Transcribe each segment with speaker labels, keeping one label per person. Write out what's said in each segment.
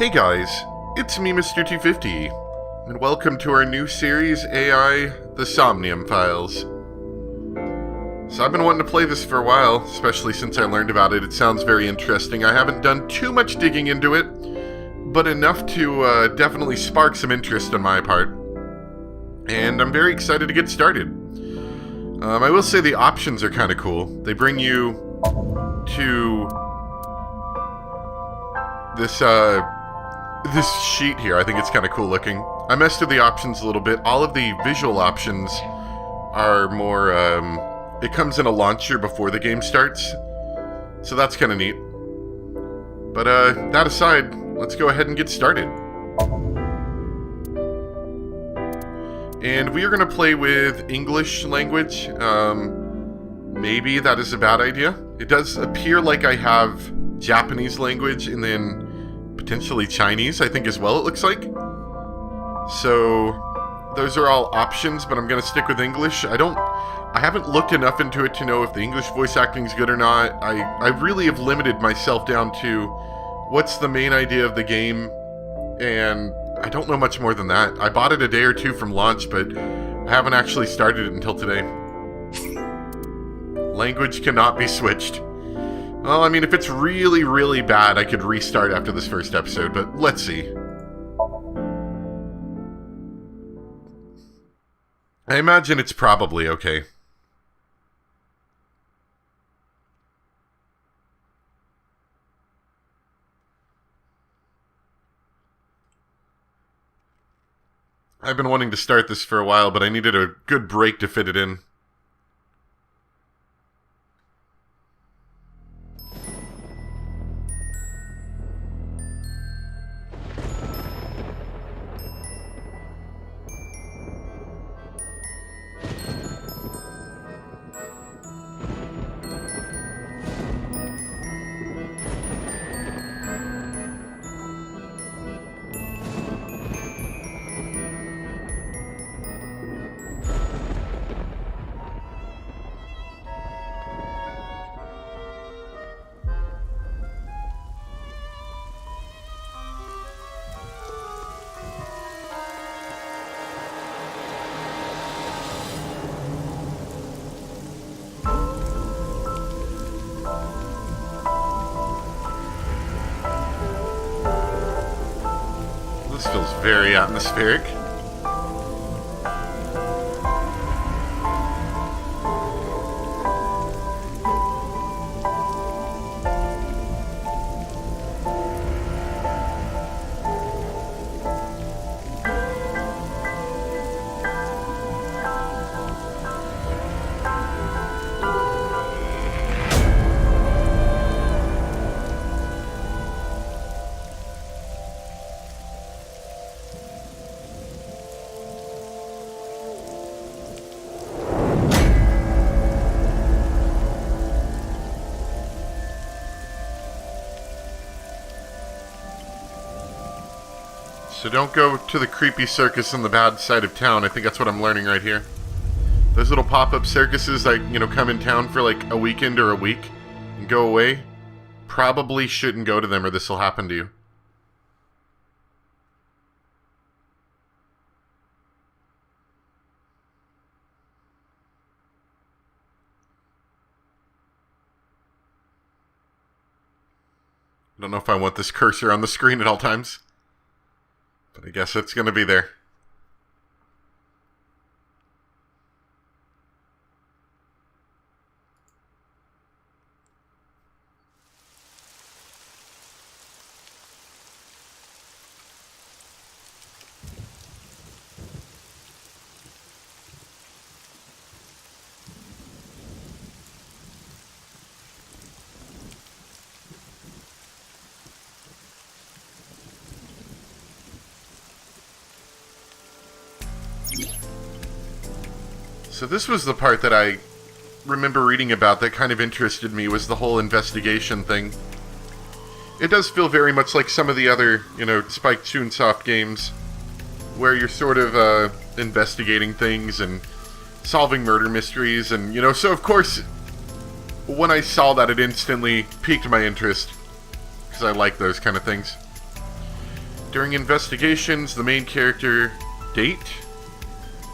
Speaker 1: Hey guys, it's me, Mr. 250, and welcome to our new series, AI, the Somnium Files. So I've been wanting to play this for a while, especially since I learned about it. It sounds very interesting. I haven't done too much digging into it, but enough to definitely spark some interest on my part. And I'm very excited to get started. I will say the options are kind of cool. They bring you to this sheet here. I think it's kind of cool looking. I messed with the options a little bit. All of the visual options are more, it comes in a launcher before the game starts. So that's kind of neat. But that aside, let's go ahead and get started. And we are going to play with English language. Maybe that is a bad idea. It does appear like I have Japanese language and then potentially Chinese, I think, as well, it looks like. So those are all options, but I'm going to stick with English. I haven't looked enough into it to know if the English voice acting is good or not. I really have limited myself down to what's the main idea of the game, and I don't know much more than that. I bought it a day or two from launch, but I haven't actually started it until today. Language cannot be switched. Well, I mean, if it's really, really bad, I could restart after this first episode, but let's see. I imagine it's probably okay. I've been wanting to start this for a while, but I needed a good break to fit it in. This feels very atmospheric. So don't go to the creepy circus on the bad side of town. I think that's what I'm learning right here. Those little pop-up circuses that, come in town for like a weekend or a week and go away. Probably shouldn't go to them or this will happen to you. I don't know if I want this cursor on the screen at all times. But I guess it's going to be there. So this was the part that I remember reading about that kind of interested me, was the whole investigation thing. It does feel very much like some of the other, Spike Chunsoft games, where you're sort of investigating things and solving murder mysteries, and, so of course, when I saw that, it instantly piqued my interest, because I like those kind of things. During investigations, the main character date,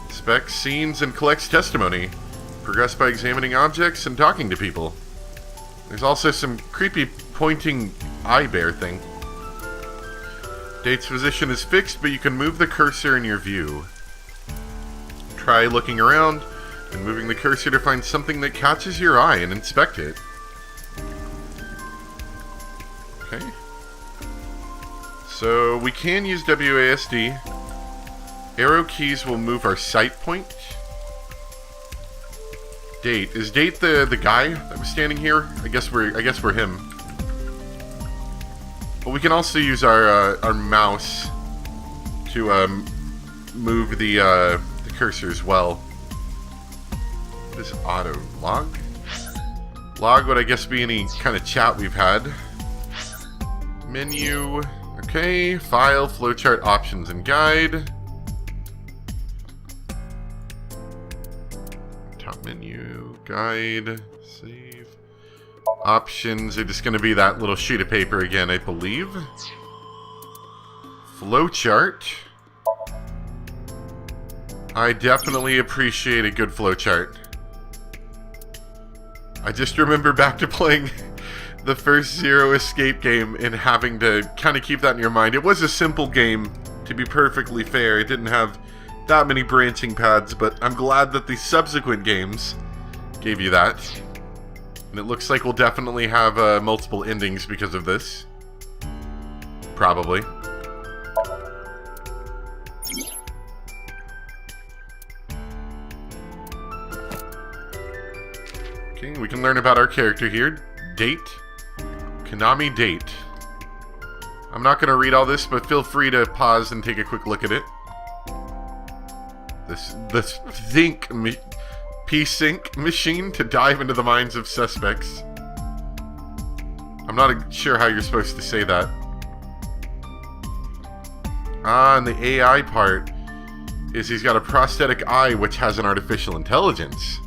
Speaker 1: inspects scenes, and collects testimony. Progress by examining objects and talking to people. There's also some creepy pointing eye bear thing. Date's position is fixed, but you can move the cursor in your view. Try looking around and moving the cursor to find something that catches your eye and inspect it. Okay. So we can use WASD. Arrow keys will move our sight point. Date. Is Date the guy that was standing here? I guess we're him. But we can also use our mouse to move the cursor as well. This auto log. Log would I guess be any kind of chat we've had. Menu. Okay. File, flowchart, options, and guide. Top menu, guide, save. Options are just going to be that little sheet of paper again, I believe. Flowchart. I definitely appreciate a good flowchart. I just remember back to playing the first Zero Escape game and having to kind of keep that in your mind. It was a simple game, to be perfectly fair. It didn't have that many branching paths, but I'm glad that the subsequent games gave you that. And it looks like we'll definitely have multiple endings because of this. Probably. Okay, we can learn about our character here. Date. Konami Date. I'm not going to read all this, but feel free to pause and take a quick look at it. This P-Sync machine to dive into the minds of suspects. I'm not sure how you're supposed to say that. Ah, and the AI part is he's got a prosthetic eye which has an artificial intelligence.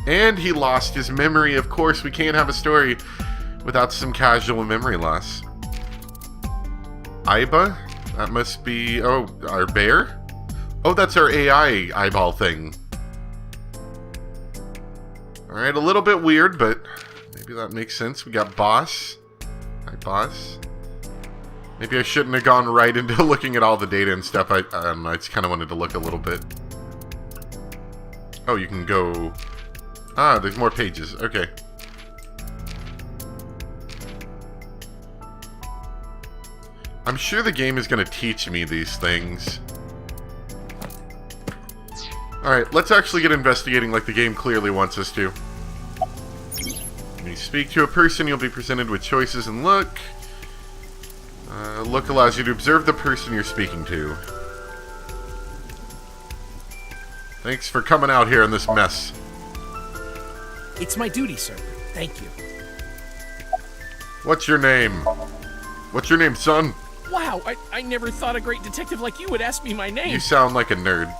Speaker 1: And he lost his memory. Of course, we can't have a story without some casual memory loss. Iba? That must be... Oh, our bear? Oh, that's our AI eyeball thing. Alright, a little bit weird, but maybe that makes sense. We got boss. Hi, boss. Maybe I shouldn't have gone right into looking at all the data and stuff. I don't know, I just kind of wanted to look a little bit. Oh, you can go... Ah, there's more pages. Okay. I'm sure the game is going to teach me these things. Alright, let's actually get investigating like the game clearly wants us to. When you speak to a person, you'll be presented with choices and look. Look allows you to observe the person you're speaking to. Thanks for coming out here in this mess.
Speaker 2: It's my duty, sir. Thank you.
Speaker 1: What's your name? What's your name, son?
Speaker 2: Wow, I never thought a great detective like you would ask me my name.
Speaker 1: You sound like a nerd.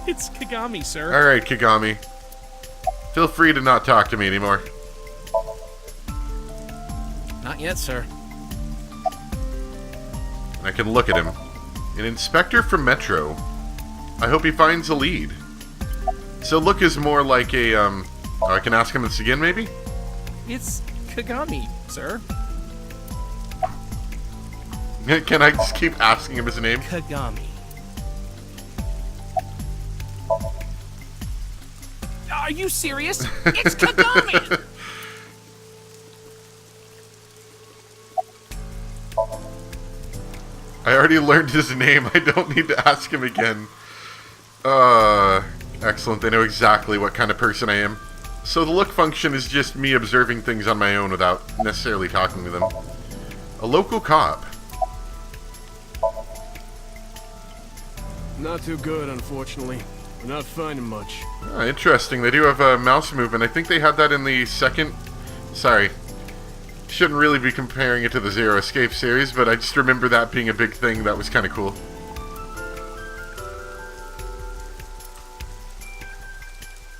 Speaker 2: It's Kagami, sir.
Speaker 1: Alright, Kagami. Feel free to not talk to me anymore.
Speaker 2: Not yet, sir.
Speaker 1: And I can look at him. An inspector from Metro. I hope he finds a lead. So look is more like a, I can ask him this again, maybe?
Speaker 2: It's Kagami, sir.
Speaker 1: Can I just keep asking him his name?
Speaker 2: Kagami. Are you serious? It's Kagami!
Speaker 1: I already learned his name. I don't need to ask him again. Excellent. They know exactly what kind of person I am. So the look function is just me observing things on my own without necessarily talking to them. A local cop.
Speaker 3: Not too good, unfortunately. We're not finding much.
Speaker 1: Ah, interesting. They do have a mouse movement. I think they had that in the second... Sorry. Shouldn't really be comparing it to the Zero Escape series, but I just remember that being a big thing. That was kind of cool.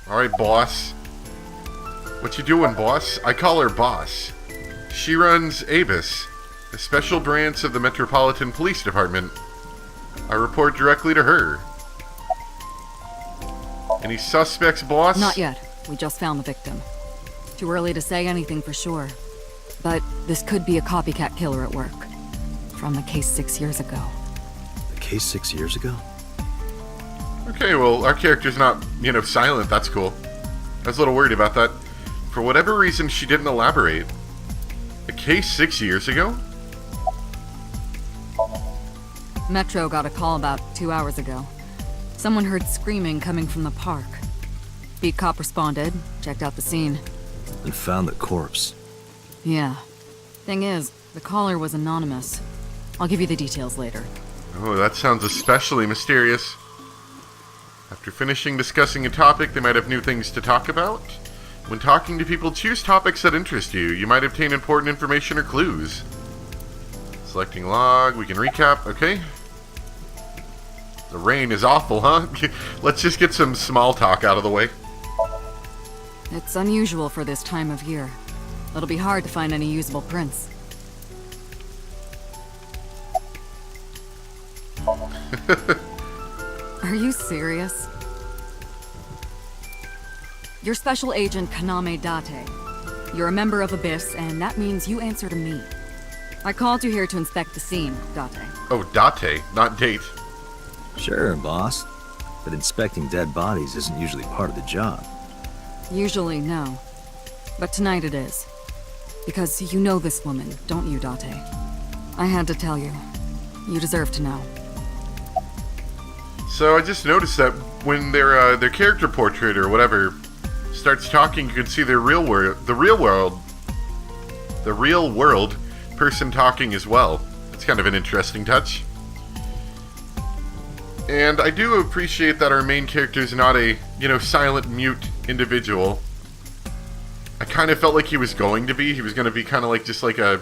Speaker 1: Alright, boss. What you doing, boss? I call her boss. She runs Abyss. A special branch of the Metropolitan Police Department. I report directly to her. Any suspects, boss?
Speaker 4: Not yet. We just found the victim. Too early to say anything for sure. But this could be a copycat killer at work. From the case 6 years ago.
Speaker 5: The case 6 years ago?
Speaker 1: Okay, well, our character's not, silent. That's cool. I was a little worried about that. For whatever reason, she didn't elaborate. A case 6 years ago?
Speaker 4: Metro got a call about 2 hours ago. Someone heard screaming coming from the park. Beat cop responded, checked out the scene.
Speaker 5: And found the corpse.
Speaker 4: Yeah. Thing is, the caller was anonymous. I'll give you the details later.
Speaker 1: Oh, that sounds especially mysterious. After finishing discussing a topic, they might have new things to talk about. When talking to people, choose topics that interest you. You might obtain important information or clues. Selecting log, we can recap, okay. The rain is awful, huh? Let's just get some small talk out of the way.
Speaker 4: It's unusual for this time of year. It'll be hard to find any usable prints. Are you serious? You're Special Agent Kaname Date. You're a member of Abyss, and that means you answer to me. I called you here to inspect the scene, Date.
Speaker 1: Oh, Date, not date.
Speaker 5: Sure, boss. But inspecting dead bodies isn't usually part of the job.
Speaker 4: Usually, no. But tonight it is. Because you know this woman, don't you, Date? I had to tell you. You deserve to know.
Speaker 1: So I just noticed that when their character portrait or whatever starts talking, you can see the real world person talking as well. It's kind of an interesting touch. And I do appreciate that our main character is not a, silent, mute individual. I kind of felt like he was going to be. He was going to be kind of like just like a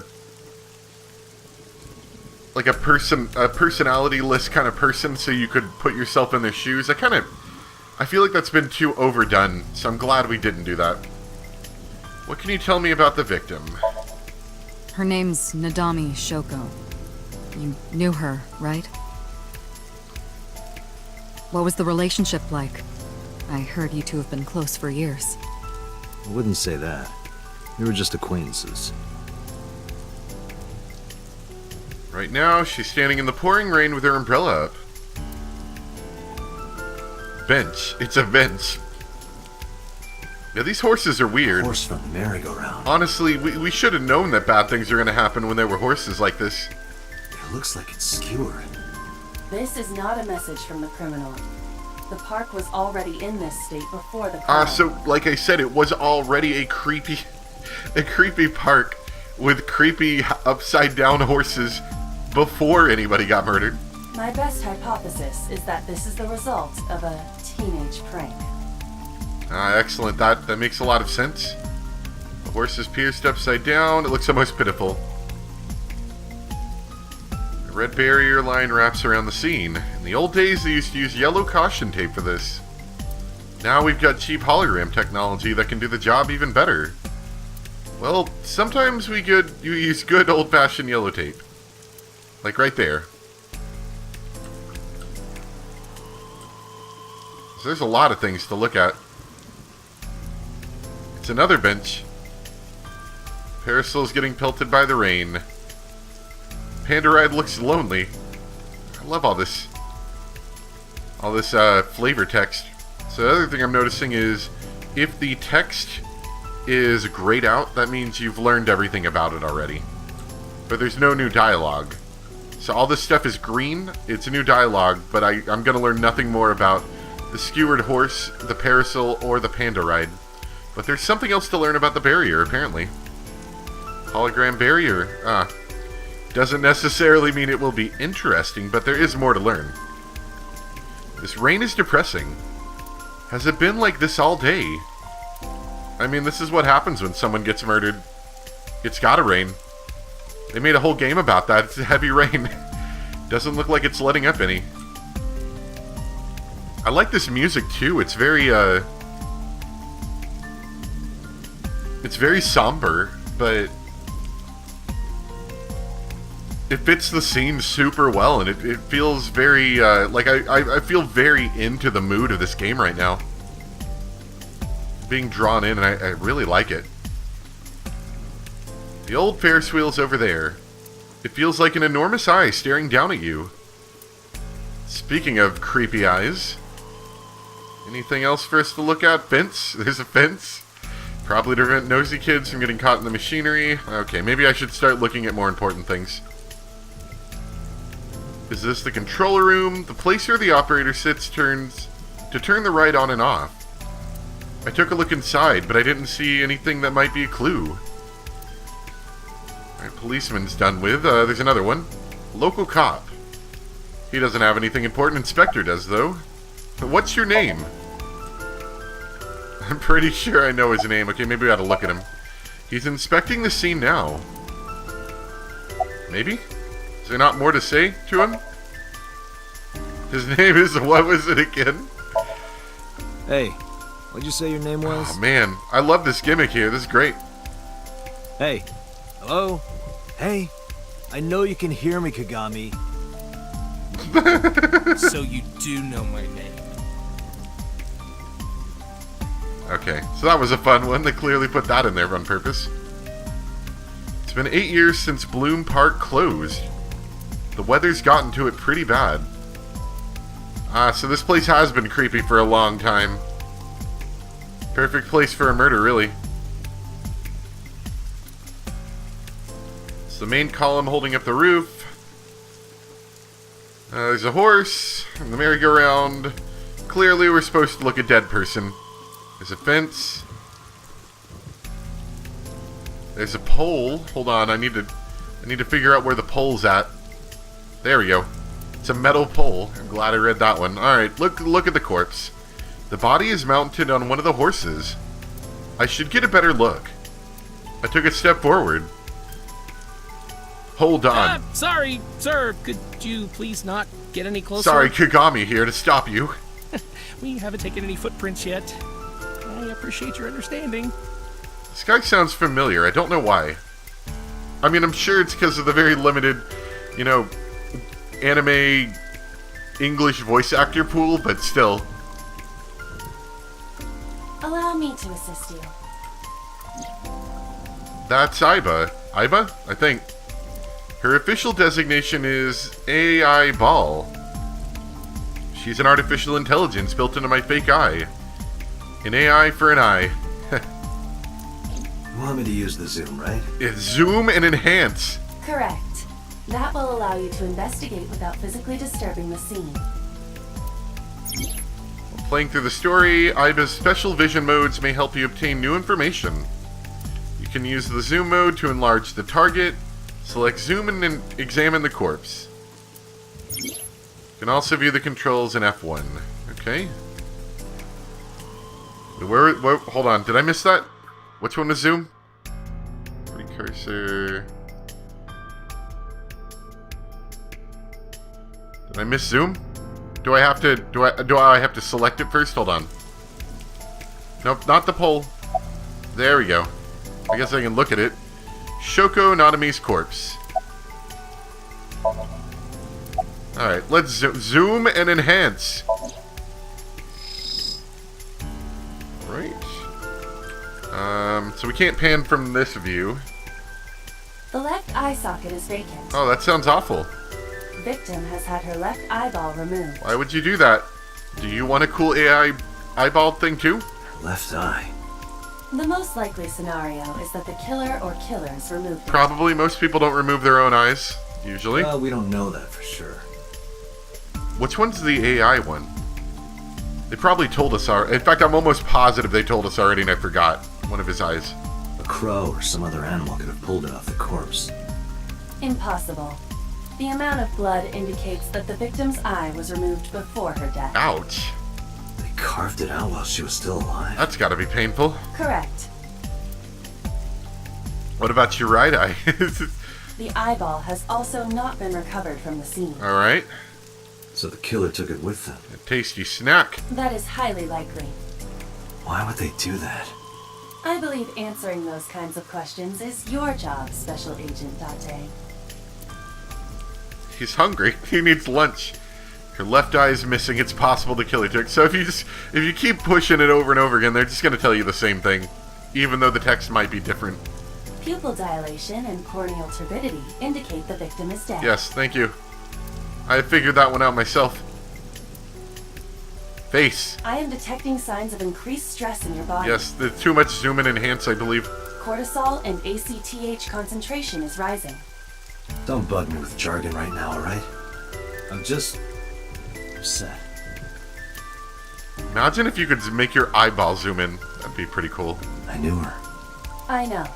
Speaker 1: personality-less kind of person, so you could put yourself in their shoes. I feel like that's been too overdone, so I'm glad we didn't do that. What can you tell me about the victim?
Speaker 4: Her name's Nadami Shoko. You knew her, right? What was the relationship like? I heard you two have been close for years.
Speaker 5: I wouldn't say that. We were just acquaintances.
Speaker 1: Right now, she's standing in the pouring rain with her umbrella up. Bench. It's a bench. Yeah, these horses are weird.
Speaker 5: Horse from the merry-go-round.
Speaker 1: Honestly, we should have known that bad things are going to happen when there were horses like this.
Speaker 5: It looks like it's skewered.
Speaker 6: This is not a message from the criminal. The park was already in this state before the crime.
Speaker 1: So, like I said, it was already a creepy park with creepy upside-down horses before anybody got murdered.
Speaker 6: My best hypothesis is that this is the result of a teenage prank.
Speaker 1: Excellent. That makes a lot of sense. The horse is pierced upside down. It looks almost pitiful. A red barrier line wraps around the scene. In the old days, they used to use yellow caution tape for this. Now we've got cheap hologram technology that can do the job even better. Well, sometimes you use good old-fashioned yellow tape. Like right there. So there's a lot of things to look at. It's another bench. Parasol's getting pelted by the rain. Panda Ride looks lonely. I love all this flavor text. So the other thing I'm noticing is if the text is grayed out, that means you've learned everything about it already. But there's no new dialogue. So all this stuff is green. It's a new dialogue, but I'm going to learn nothing more about the skewered horse, the parasol, or the panda ride. But there's something else to learn about the barrier, apparently. Hologram barrier. Doesn't necessarily mean it will be interesting, but there is more to learn. This rain is depressing. Has it been like this all day? I mean, this is what happens when someone gets murdered. It's gotta rain. They made a whole game about that. It's a heavy rain. Doesn't look like it's letting up any. I like this music too. It's very somber, but it fits the scene super well, and it feels very, like, I feel very into the mood of this game right now. Being drawn in, and I really like it. The old Ferris wheel's over there. It feels like an enormous eye staring down at you. Speaking of creepy eyes, anything else for us to look at? Fence? There's a fence. Probably to prevent nosy kids from getting caught in the machinery. Okay, maybe I should start looking at more important things. Is this the control room? The place where the operator sits turns to turn the ride on and off. I took a look inside, but I didn't see anything that might be a clue. Alright, policeman's done with. There's another one. Local cop. He doesn't have anything important. Inspector does, though. But what's your name? I'm pretty sure I know his name. Okay, maybe we ought to look at him. He's inspecting the scene now. Maybe? Is there not more to say to him? His name is... What was it again?
Speaker 5: Hey, what'd you say your name was?
Speaker 1: Oh, man. I love this gimmick here. This is great.
Speaker 5: Hey. Hello? Hey. I know you can hear me, Kagami.
Speaker 2: So you do know my name.
Speaker 1: Okay, so that was a fun one. They clearly put that in there on purpose. It's been 8 years since Bloom Park closed. The weather's gotten to it pretty bad. So this place has been creepy for a long time. Perfect place for a murder, really. It's the main column holding up the roof. There's a horse, and the merry-go-round. Clearly we're supposed to look at a dead person. There's a fence. There's a pole. Hold on, I need to figure out where the pole's at. There we go. It's a metal pole. I'm glad I read that one. Alright, look at the corpse. The body is mounted on one of the horses. I should get a better look. I took a step forward. Hold on.
Speaker 2: Sorry, sir. Could you please not get any closer?
Speaker 1: Sorry, Kagami here to stop you.
Speaker 2: We haven't taken any footprints yet. I appreciate your understanding.
Speaker 1: This guy sounds familiar. I don't know why. I mean, I'm sure it's because of the very limited, you know, anime English voice actor pool, but still.
Speaker 6: Allow me to assist you.
Speaker 1: That's Aiba. Aiba? I think. Her official designation is AI Ball. She's an artificial intelligence built into my fake eye. An AI for an eye.
Speaker 5: You want me to use the zoom, right?
Speaker 1: It's zoom and enhance.
Speaker 6: Correct. That will allow you to investigate without physically disturbing the scene.
Speaker 1: Playing through the story, Aiba's special vision modes may help you obtain new information. You can use the zoom mode to enlarge the target. Select zoom and examine the corpse. You can also view the controls in F1. Okay. Where, hold on, did I miss that? Which one was zoom? Precursor. Did I miss zoom? Do I have to select it first? Hold on. Nope, not the pole. There we go. I guess I can look at it. Shoko Nanami's corpse. Alright, let's zoom and enhance. Right. So we can't pan from this view.
Speaker 6: The left eye socket is vacant.
Speaker 1: Oh, that sounds awful.
Speaker 6: Victim has had her left eyeball removed.
Speaker 1: Why would you do that? Do you want a cool AI eyeball thing too?
Speaker 5: Left eye.
Speaker 6: The most likely scenario is that the killer or killers removed it.
Speaker 1: Probably most people don't remove their own eyes, usually.
Speaker 5: Well, we don't know that for sure.
Speaker 1: Which one's the AI one? They probably told us already. In fact, I'm almost positive they told us already and I forgot one of his eyes.
Speaker 5: A crow or some other animal could have pulled it off the corpse.
Speaker 6: Impossible. The amount of blood indicates that the victim's eye was removed before her death.
Speaker 1: Ouch.
Speaker 5: They carved it out while she was still alive.
Speaker 1: That's gotta be painful.
Speaker 6: Correct.
Speaker 1: What about your right eye?
Speaker 6: The eyeball has also not been recovered from the scene.
Speaker 1: Alright.
Speaker 5: So the killer took it with them.
Speaker 1: A tasty snack.
Speaker 6: That is highly likely.
Speaker 5: Why would they do that?
Speaker 6: I believe answering those kinds of questions is your job, Special Agent Date.
Speaker 1: He's hungry. He needs lunch. Her left eye is missing. It's possible to kill her. So if you keep pushing it over and over again, they're just going to tell you the same thing, even though the text might be different.
Speaker 6: Pupil dilation and corneal turbidity indicate the victim is dead.
Speaker 1: Yes, thank you. I figured that one out myself. Face.
Speaker 6: I am detecting signs of increased stress in your body.
Speaker 1: Yes, the too much zoom and enhance, I believe.
Speaker 6: Cortisol and ACTH concentration is rising.
Speaker 5: Don't bug me with jargon right now, alright? I'm just upset.
Speaker 1: Imagine if you could make your eyeball zoom in. That'd be pretty cool.
Speaker 5: I knew her.
Speaker 6: I know.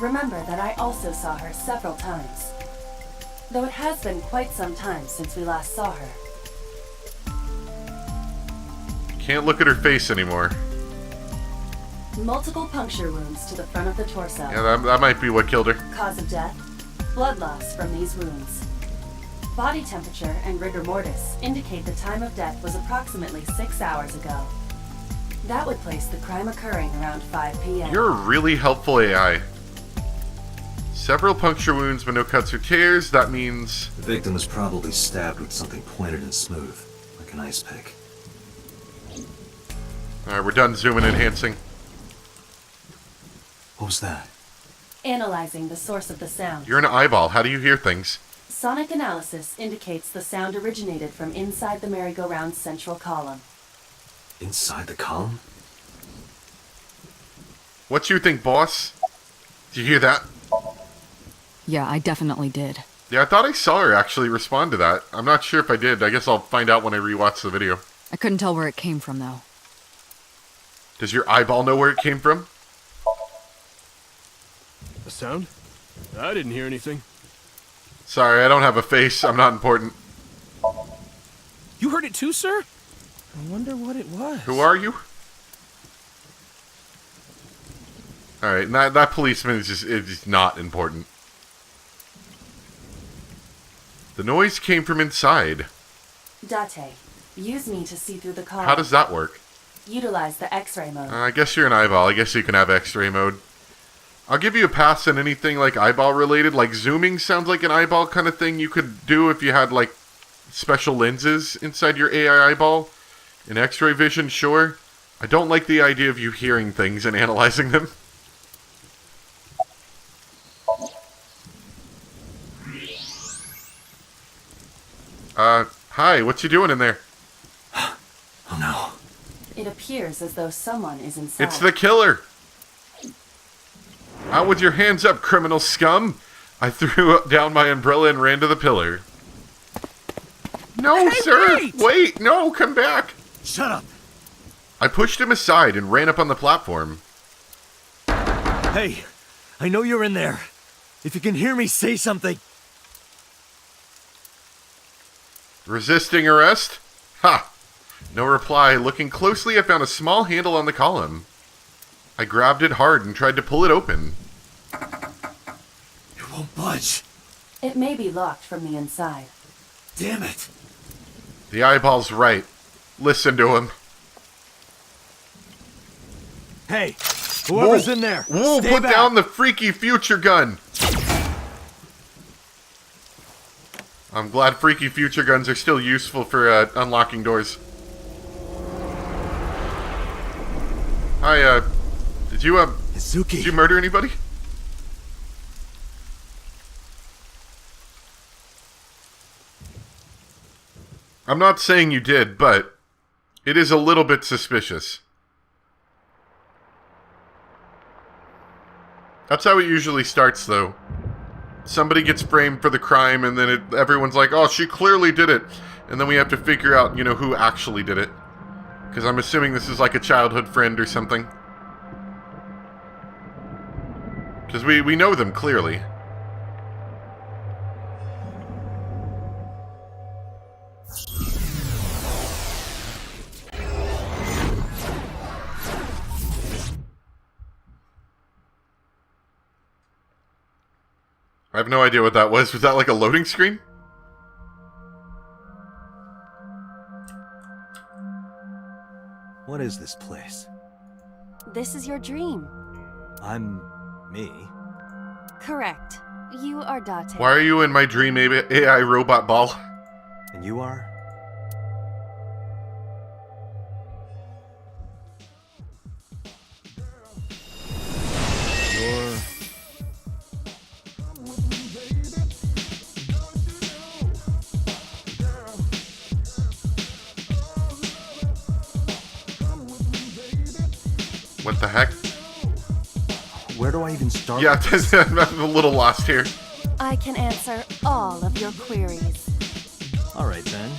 Speaker 6: Remember that I also saw her several times. Though it has been quite some time since we last saw her.
Speaker 1: Can't look at her face anymore.
Speaker 6: Multiple puncture wounds to the front of the torso.
Speaker 1: Yeah, that might be what killed her.
Speaker 6: Cause of death? Blood loss from these wounds. Body temperature and rigor mortis indicate the time of death was approximately 6 hours ago. That would place the crime occurring around 5 p.m.
Speaker 1: You're a really helpful AI. Several puncture wounds but no cuts or tears. That means...
Speaker 5: The victim was probably stabbed with something pointed and smooth, like an ice pick.
Speaker 1: Alright, we're done zooming and enhancing.
Speaker 5: What was that?
Speaker 6: Analyzing the source of the sound.
Speaker 1: You're an eyeball. How do you hear things?
Speaker 6: Sonic analysis indicates the sound originated from inside the merry-go-round's central column.
Speaker 5: Inside the column?
Speaker 1: What you think, boss? Did you hear that?
Speaker 4: Yeah, I definitely did.
Speaker 1: Yeah, I thought I saw her actually respond to that. I'm not sure if I did. I guess I'll find out when I rewatch the video.
Speaker 4: I couldn't tell where it came from, though.
Speaker 1: Does your eyeball know where it came from?
Speaker 3: A sound? I didn't hear anything.
Speaker 1: Sorry, I don't have a face. I'm not important.
Speaker 2: You heard it too, sir? I wonder what it was.
Speaker 1: Who are you? Alright, that policeman is just not important. The noise came from inside.
Speaker 6: Date, use me to see through the column.
Speaker 1: How does that work?
Speaker 6: Utilize the X-ray mode.
Speaker 1: I guess you're an eyeball. I guess you can have X-ray mode. I'll give you a pass on anything like eyeball related. Like zooming sounds like an eyeball kind of thing you could do if you had like special lenses inside your AI eyeball. In X-ray vision, sure. I don't like the idea of you hearing things and analyzing them. Hi, what you doing in there?
Speaker 5: Oh no.
Speaker 6: It appears as though someone is inside.
Speaker 1: It's the killer! Out with your hands up, criminal scum! I threw down my umbrella and ran to the pillar. No,
Speaker 2: Hey,
Speaker 1: sir!
Speaker 2: wait!
Speaker 1: Wait, no, come back!
Speaker 5: Shut up!
Speaker 1: I pushed him aside and ran up on the platform.
Speaker 7: Hey, I know you're in there. If you can hear me, say something.
Speaker 1: Resisting arrest? Ha! No reply. Looking closely, I found a small handle on the column. I grabbed it hard and tried to pull it open.
Speaker 7: It won't budge.
Speaker 6: It may be locked from the inside.
Speaker 7: Damn it.
Speaker 1: The eyeball's right. Listen to him.
Speaker 7: Hey, whoever's in there,
Speaker 1: Whoa,
Speaker 7: stay
Speaker 1: put
Speaker 7: back.
Speaker 1: down the freaky future gun! I'm glad freaky future guns are still useful for unlocking doors. Hi, did you
Speaker 7: Izuki.
Speaker 1: murder anybody? I'm not saying you did, but it is a little bit suspicious. That's how it usually starts, though. Somebody gets framed for the crime, and then everyone's like, oh, she clearly did it. And then we have to figure out, you know, who actually did it. Because I'm assuming this is like a childhood friend or something. Because we know them, clearly. I have no idea what that was. Was that like a loading screen?
Speaker 7: What is this place?
Speaker 8: This is your dream.
Speaker 7: I'm me.
Speaker 8: Correct.
Speaker 6: You are Date.
Speaker 1: Why are you in my dream AI robot ball?
Speaker 7: And you are? You're...
Speaker 1: What the heck?
Speaker 7: Where do I even start?
Speaker 1: Yeah, I'm a little lost here.
Speaker 6: I can answer all of your queries.
Speaker 7: Alright then.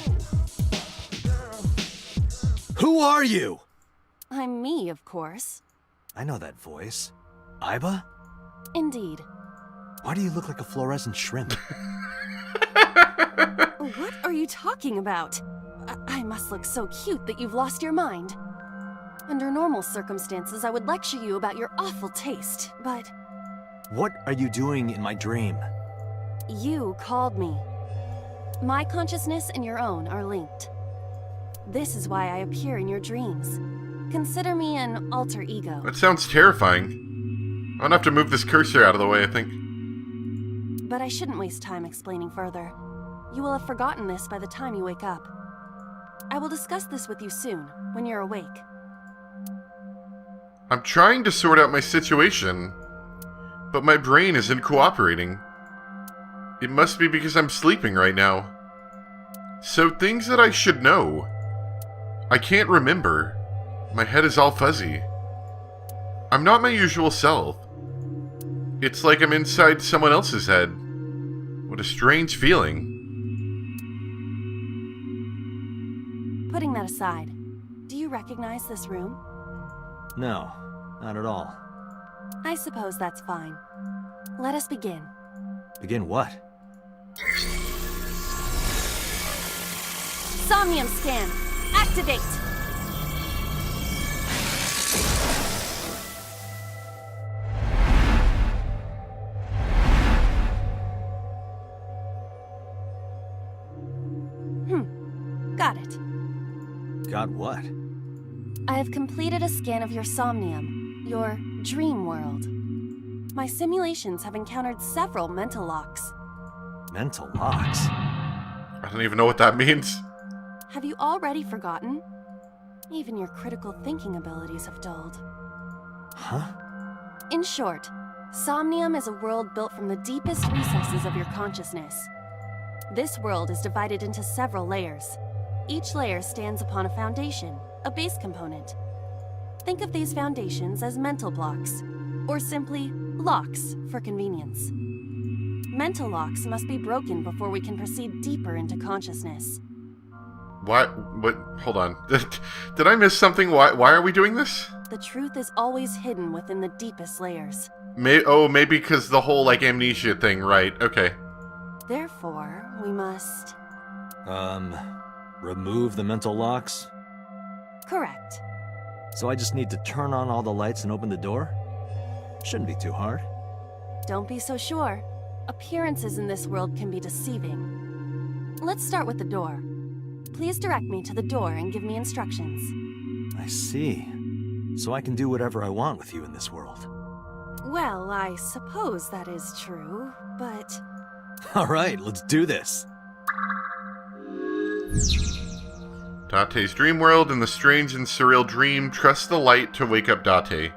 Speaker 7: Who are you?
Speaker 6: I'm me, of course.
Speaker 7: I know that voice. Iba?
Speaker 6: Indeed.
Speaker 7: Why do you look like a fluorescent shrimp?
Speaker 6: What are you talking about? I must look so cute that you've lost your mind. Under normal circumstances, I would lecture you about your awful taste, but
Speaker 7: What are you doing in my dream?
Speaker 6: you called me. My consciousness and your own are linked. This is why I appear in your dreams. Consider me an alter ego.
Speaker 1: That sounds terrifying. I'm gonna have to move this cursor out of the way, I think.
Speaker 6: But I shouldn't waste time explaining further. You will have forgotten this by the time you wake up. I will discuss this with you soon, when you're awake.
Speaker 1: I'm trying to sort out my situation, but my brain isn't cooperating. It must be because I'm sleeping right now. So things that I should know, I can't remember. My head is all fuzzy. I'm not my usual self. It's like I'm inside someone else's head. What a strange feeling.
Speaker 6: Putting that aside, do you recognize this room?
Speaker 7: No, not at all.
Speaker 6: I suppose that's fine. Let us begin.
Speaker 7: Begin what?
Speaker 6: Somnium scan! Activate! Got it.
Speaker 7: Got what?
Speaker 6: I have completed a scan of your Somnium, your dream world. My simulations have encountered several mental locks.
Speaker 7: Mental locks?
Speaker 1: I don't even know what that means.
Speaker 6: Have you already forgotten? Even your critical thinking abilities have dulled.
Speaker 7: Huh?
Speaker 6: In short, Somnium is a world built from the deepest recesses of your consciousness. This world is divided into several layers. Each layer stands upon a foundation, a base component. Think of these foundations as mental blocks, or simply locks for convenience. Mental locks must be broken before we can proceed deeper into consciousness.
Speaker 1: What? Hold on. Did I miss something? Why are we doing this?
Speaker 6: The truth is always hidden within the deepest layers.
Speaker 1: Maybe because the whole, like, amnesia thing, right? Okay.
Speaker 6: Therefore, we must...
Speaker 7: Remove the mental locks?
Speaker 6: Correct.
Speaker 7: So I just need to turn on all the lights and open the door? Shouldn't be too hard.
Speaker 6: Don't be so sure. Appearances in this world can be deceiving. Let's start with the door. Please direct me to the door and give me instructions.
Speaker 7: I see. So I can do whatever I want with you in this world.
Speaker 6: Well, I suppose that is true, but...
Speaker 7: Alright, let's do this.
Speaker 1: Date's dream world. In the strange and surreal dream, trust the light to wake up Date.